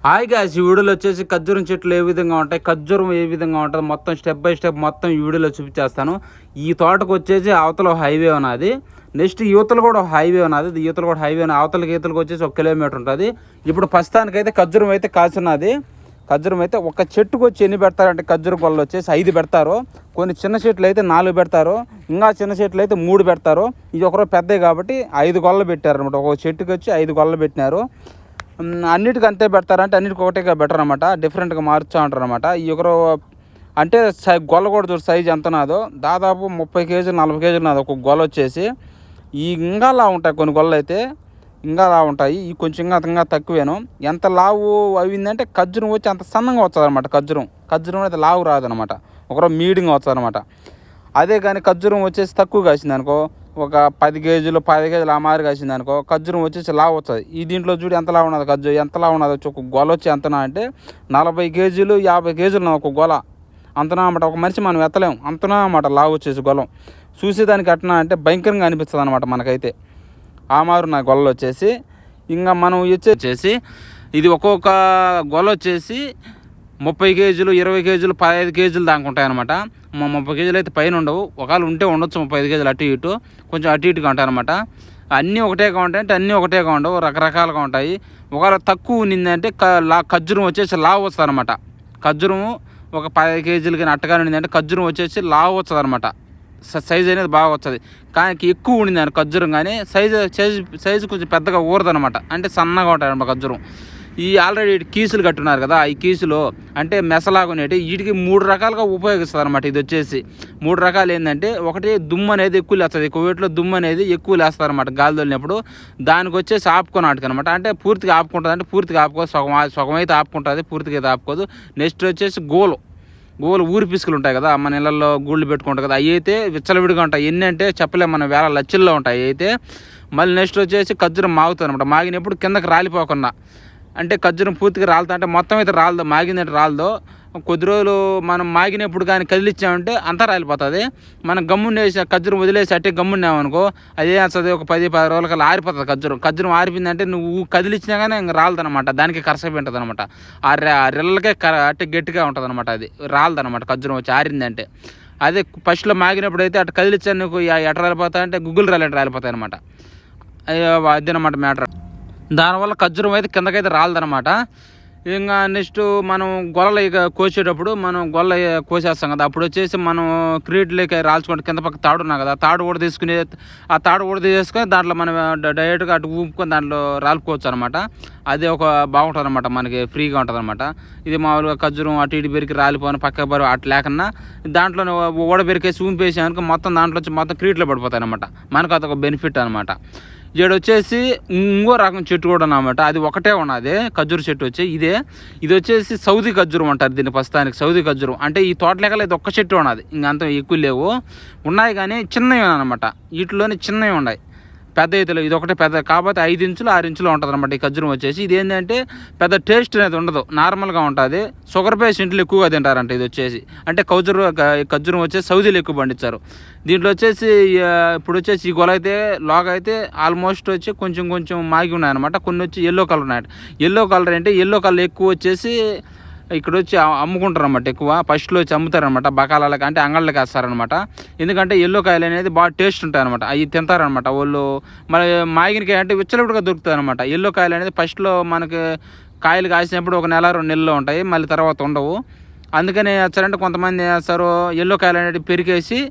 Hi guys, ఈ వీడియోలో వచ్చేసి ఖర్జూరం చెట్లు ఏ విధంగా ఉంటాయి, ఖర్జూరం ఏ విధంగా ఉంటుంది మొత్తం స్టెప్ బై స్టెప్ మొత్తం ఈ వీడియోలో చూపించేస్తాను. ఈ తోటకు వచ్చేసి అవతల హైవే ఉన్నది, నెక్స్ట్ యువతలు కూడా హైవే ఉన్నది. యువతలు కూడా హైవే అవతలకి ఈతలకు వచ్చేసి 1 కిలోమీటర్ ఉంటుంది. ఇప్పుడు ప్రస్తుతానికైతే ఖర్జూరం అయితే కాసున్నది. ఖర్జూరం అయితే ఒక చెట్టుకు వచ్చి ఎన్ని పెడతారంటే ఖర్జూరం గొల్లలు వచ్చేసి 5 పెడతారు. కొన్ని చిన్న చెట్లు అయితే 4 పెడతారు, ఇంకా చిన్న చెట్లు అయితే 3 పెడతారు. ఇది ఒకరోజు పెద్దవి కాబట్టి 5 గొల్లలు పెట్టారు అనమాట. ఒక చెట్టుకి వచ్చి 5 గొల్లలు పెట్టినారు. అన్నిటికీ అంతే పెడతారంటే అన్నిటికి ఒకటే బెటర్ అనమాట, డిఫరెంట్గా మార్చా ఉంటారు అనమాట. ఈ ఒకరు అంటే గొల్ల కూడా చూడు సైజు ఎంత నాదో, దాదాపు 30 కేజీలు 40 కేజీలు నాది ఒక గొల్ల వచ్చేసి. ఈ ఇంకా లా ఉంటాయి కొన్ని గొల్లలు అయితే, ఇంకా లా ఉంటాయి. ఈ కొంచెం ఇంకా తక్కువేను. ఎంత లావు అయిందంటే ఖర్జూరం వచ్చి అంత సన్నంగా వస్తుంది అనమాట. ఖర్జూరం అయితే లావు రాదనమాట, ఒకరోజు మీడియంగా వస్తుంది అనమాట. అదే కానీ ఖర్జూరం వచ్చేసి తక్కువ కాసింది అనుకో, ఒక 10 కేజీలు 10 కేజీలు ఆ మారి కాసింది అనుకో, ఖర్జూరం వచ్చేసి లావు వస్తుంది. ఈ దీంట్లో చూడు ఎంత లావు ఉన్నది ఖర్జూరం, ఎంత లావు ఉన్నది వచ్చి ఒక గొల వచ్చి ఎంతనా అంటే 40 కేజీలు 50 కేజీలు ఒక గొల అంతనా అన్నమాట. ఒక మనిషి మనం ఎత్తలేము అంతనా అన్నమాట లావు వచ్చేసి గొలం. చూసేదానికి అట్నా అంటే భయంకరంగా అనిపిస్తుంది అనమాట మనకైతే. ఆ మారు నా గొల్ల వచ్చేసి ఇంకా మనం వచ్చేసి ఇది ఒక్కొక్క గొల వచ్చేసి 30 కేజీలు 20 కేజీలు 15 కేజీలు దాకా ఉంటాయి అనమాట. 30 కేజీలు అయితే పైన ఉండవు, ఒకవేళ ఉంటే ఉండొచ్చు 35 కేజీలు అటు ఇటు, కొంచెం అటు ఇటుగా ఉంటాయి అనమాట. అన్నీ ఒకటేగా ఉంటాయి అంటే అన్నీ ఒకటేగా ఉండవు, రకరకాలుగా ఉంటాయి. ఒకవేళ తక్కువ ఉన్నిందంటే ఖర్జూరం వచ్చేసి లావు వస్తుంది అనమాట. ఖర్జూరం ఒక 10 కేజీలు కానీ అట్టగా ఉండిందంటే ఖర్జూరం వచ్చేసి లావు వస్తుంది అనమాట. సైజు అనేది బాగా వస్తుంది. కానీ ఎక్కువ ఉండింది అని ఖర్జూరం కానీ సైజు కొంచెం పెద్దగా ఊరదనమాట, అంటే సన్నగా ఉంటాయి అనమాట ఖర్జూరం. ఈ ఆల్రెడీ కీసులు కట్టున్నారు కదా, ఈ కీసులు అంటే మెసలాగునేటి వీటికి 3 రకాలుగా ఉపయోగిస్తుంది అనమాట. ఇది వచ్చేసి 3 రకాలు ఏంటంటే, ఒకటి దుమ్ము అనేది ఎక్కువ లేస్తుంది, కోవిడ్లో దుమ్ము అనేది ఎక్కువ లేస్తుంది అనమాట గాలి తోలినప్పుడు. దానికి వచ్చేసి ఆపుకొని అనమాట, అంటే పూర్తిగా ఆపుకుంటుంది, అంటే పూర్తిగా ఆపుకోదు, సగం అయితే ఆపుకుంటుంది, పూర్తిగా అయితే ఆపుకోదు. నెక్స్ట్ వచ్చేసి గోలు ఊరి పిసుకులు ఉంటాయి కదా, మన ఇళ్ళల్లో గూళ్ళు పెట్టుకుంటాయి కదా, అవి అయితే విచ్చలవిడిగా ఉంటాయి. ఎన్ని అంటే చెప్పలేము, మన వేల లక్షల్లో ఉంటాయి అయితే. మళ్ళీ నెక్స్ట్ వచ్చేసి ఖర్జూరం మాగుతుంది అనమాట. మాగినప్పుడు కిందకి రాలిపోకుండా, అంటే ఖర్జూరం పూర్తిగా రాలుతా అంటే మొత్తం అయితే రాలదు, మాగిందంటే రాలదు. కొద్ది రోజులు మనం మాగినప్పుడు కానీ కదిలిచ్చామంటే అంతా రాలిపోతుంది. మనం గమ్మున వేసి ఖర్జూరం వదిలేసి అట్టే గమ్మున్నామనుకో, అదే వస్తుంది ఒక 10-10 రోజులకల్లా ఆరిపోతుంది ఖర్జూరం ఆరిపోయిందంటే నువ్వు కదిలిచ్చినా కానీ ఇంకా రాలదనమాట, దానికి కరసపి ఉంటుంది అనమాట. ఆ రెల్లకే అట్టే గట్టిగా ఉంటుంది అనమాట, అది రాలదనమాట ఖర్జూరం వచ్చి ఆరిందంటే. అదే ఫస్ట్లో మాగినప్పుడు అయితే అటు కదిలిచ్చాను నీకు ఎట రాలిపోతాయి అంటే గుగ్గులు రాలిపోతాయి అనమాట. అదేనమాట మ్యాటర్. దానివల్ల ఖర్జూరం అయితే కిందకైతే రాలదనమాట. ఇంకా నెక్స్ట్ మనం గొల్ల ఇక కోసేటప్పుడు మనం గొల్ల కోసేస్తాం కదా, అప్పుడు వచ్చేసి మనం క్రీట్లకి రాల్చుకుంటే కింద పక్క తాడు ఉన్నా కదా, తాడు కూడా తీసుకుని ఆ తాడు కూడా తీసేసుకొని దాంట్లో మనం డైరెక్ట్గా అటు ఊపుకొని దాంట్లో రాలుకోవచ్చు అనమాట. అదే ఒక బాగుంటుంది అనమాట, మనకి ఫ్రీగా ఉంటుంది అనమాట. ఇది మామూలుగా ఖర్జూరం అటు ఇటు పెరికి రాలిపోని పక్క బరువు అటు లేకన్నా దాంట్లో ఓడబెరికేసి ఊంపేసామనుకో మొత్తం దాంట్లో వచ్చి మొత్తం క్రీట్లో పడిపోతాయి అనమాట. మనకు అదొక బెనిఫిట్ అనమాట. ఇక్కడ వచ్చేసి ఇంకో రకం చెట్టు కూడా అన్నమాట, అది ఒకటే ఉన్నది ఖర్జూర చెట్టు వచ్చి ఇది వచ్చేసి సౌదీ ఖర్జూరం అంటారు దీన్ని ప్రస్తుతానికి. సౌదీ ఖర్జూరం అంటే ఈ తోటలేకలు ఇది ఒక్క చెట్టు ఉన్నది, ఇంకంత ఎక్కువ లేవు, ఉన్నాయి కానీ చిన్నవి అనమాట. వీటిలోనే చిన్నవి ఉన్నాయి, పెద్ద ఈతలు ఇది ఒకటే పెద్ద, కాకపోతే 5 ఇంచులు 6 ఇంచులు ఉంటుంది అనమాట ఈ ఖర్జూరం వచ్చేసి. ఇది ఏంటంటే పెద్ద టేస్ట్ అనేది ఉండదు, నార్మల్గా ఉంటుంది. షుగర్ పేషెంట్లు ఎక్కువగా తింటారంట ఇది వచ్చేసి. అంటే ఖర్జూరం వచ్చేసి సౌదీలో ఎక్కువ పండించారు. దీంట్లో వచ్చేసి ఇప్పుడు వచ్చేసి ఈ గొల అయితే లోగా అయితే ఆల్మోస్ట్ వచ్చి కొంచెం మాగి ఉన్నాయన్నమాట. కొన్ని వచ్చి ఎల్లో కలర్ ఉన్నాయి. ఎల్లో కలర్ అంటే ఎల్లో కలర్ ఎక్కువ వచ్చేసి ఇక్కడ వచ్చి అమ్ముకుంటారు అన్నమాట, ఎక్కువ ఫస్ట్లో వచ్చి అమ్ముతారనమాట బకాలకి, అంటే అంగళ్ళకి వేస్తారనమాట. ఎందుకంటే ఎల్లో కాయలు అనేది బాగా టేస్ట్ ఉంటాయి అనమాట, అవి తింటారనమాట వాళ్ళు. మరి మాగినకాయ అంటే విచ్చలవిడిగా దొరుకుతాయి అనమాట. ఎల్లో కాయలు అనేది ఫస్ట్లో మనకి కాయలు కాసినప్పుడు 1 నెల 2 నెలలు ఉంటాయి, మళ్ళీ తర్వాత ఉండవు. అందుకని వేస్తారంటే కొంతమంది వేస్తారు ఎల్లో కాయలు అనేది పెరిగేసి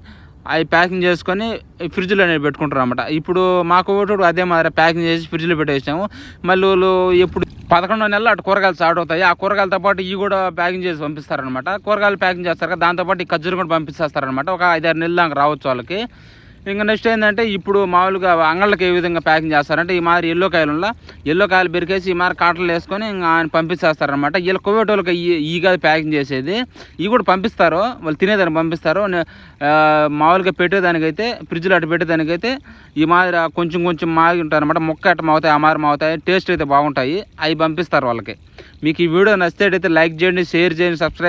అవి ప్యాకింగ్ చేసుకొని ఫ్రిడ్జ్లో అనేది పెట్టుకుంటారు అనమాట. ఇప్పుడు మాకు అదే మాదిరి ప్యాకింగ్ చేసి ఫ్రిడ్జ్లో పెట్టేసాము. మళ్ళీ వాళ్ళు ఎప్పుడు 11వ నెలలో అటు కూరగాయలు స్టార్ట్ అవుతాయి, ఆ కూరగాయలతో పాటు ఇవి కూడా ప్యాకింగ్ చేసి పంపిస్తారనమాట. కూరగాయలు ప్యాకింగ్ చేస్తారు కదా, దాంతోపాటు ఈ ఖర్జూరం కూడా పంపిస్తారనమాట. ఒక 5-6 నెలలు దాకా రావచ్చు వాళ్ళకి. ఇంకా నెక్స్ట్ ఏంటంటే ఇప్పుడు మామూలుగా అంగళ్ళకి ఏ విధంగా ప్యాకింగ్ చేస్తారంటే ఈ మాదిరి ఎల్లో కాయలు పెరికేసి ఈ మాదిరి కాటలు వేసుకొని ఇంకా ఆయన పంపిస్తారనమాట. వీళ్ళ కోవేటోళ్ళకి ఈ కాదు ప్యాకింగ్ చేసేది, ఇవి కూడా పంపిస్తారు, వాళ్ళు తినేదానికి పంపిస్తారు. మామూలుగా పెట్టేదానికైతే ఫ్రిడ్జ్లో అటు పెట్టేదానికైతే ఈ మాదిరి కొంచెం మాగి ఉంటాయి అనమాట. మొక్క అట్ట మావుతాయి, ఆ మాదిరి మావుతాయి, టేస్ట్ అయితే బాగుంటాయి, అవి పంపిస్తారు వాళ్ళకి. మీకు ఈ వీడియో నచ్చితే లైక్ చేయండి, షేర్ చేయండి, సబ్స్క్రైబ్